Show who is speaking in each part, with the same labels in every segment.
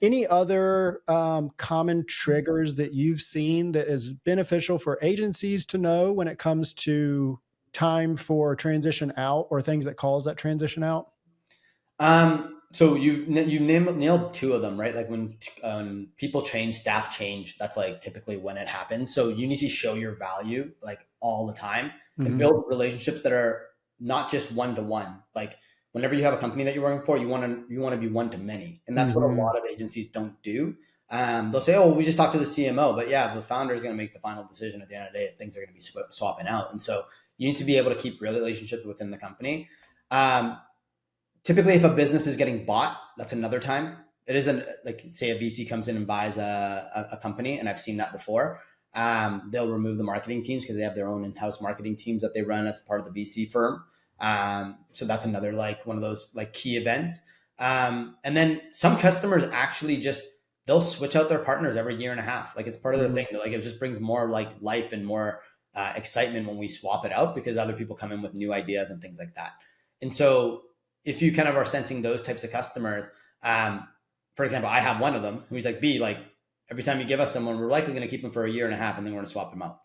Speaker 1: Any other common triggers that you've seen that is beneficial for agencies to know when it comes to time for transition out or things that cause that transition out?
Speaker 2: So you nailed two of them, right? Like when people change, staff change, that's like typically when it happens. So you need to show your value like all the time and
Speaker 1: Mm-hmm.
Speaker 2: build relationships that are not just one to one. Like whenever you have a company that you're working for, you want to be one to many, and that's what a
Speaker 1: Mm-hmm.
Speaker 2: lot of agencies don't do. They'll say, "Oh, we just talked to the CMO," but yeah, the founder is going to make the final decision at the end of the day if things are going to be swapping out. And so you need to be able to keep real relationships within the company. Um, Typically, if a business is getting bought, that's another time. It isn't like, say, a VC comes in and buys a company, and I've seen that before. They'll remove the marketing teams because they have their own in-house marketing teams that they run as part of the VC firm. So that's another like one of those like key events. And then some customers actually just they'll switch out their partners every year and a half. Like it's part of their thing. Like it just brings more like life and more excitement when we swap it out because other people come in with new ideas and things like that. And so if you kind of are sensing those types of customers, for example, I have one of them who's like, B, like every time you give us someone, we're likely going to keep them for a year and a half and then we're going to swap them out.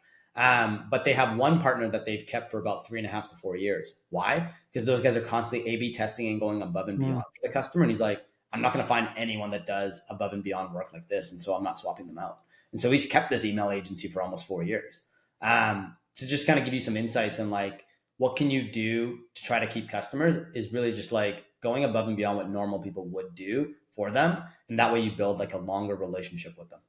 Speaker 2: But they have one partner that they've kept for about 3.5 to 4 years. Why? Because those guys are constantly A/B testing and going above and
Speaker 1: Mm-hmm.
Speaker 2: beyond for the customer. And he's like, I'm not going to find anyone that does above and beyond work like this, and so I'm not swapping them out. And so he's kept this email agency for almost 4 years. To just kind of give you some insights on like what can you do to try to keep customers is really just like going above and beyond what normal people would do for them, and that way you build like a longer relationship with them.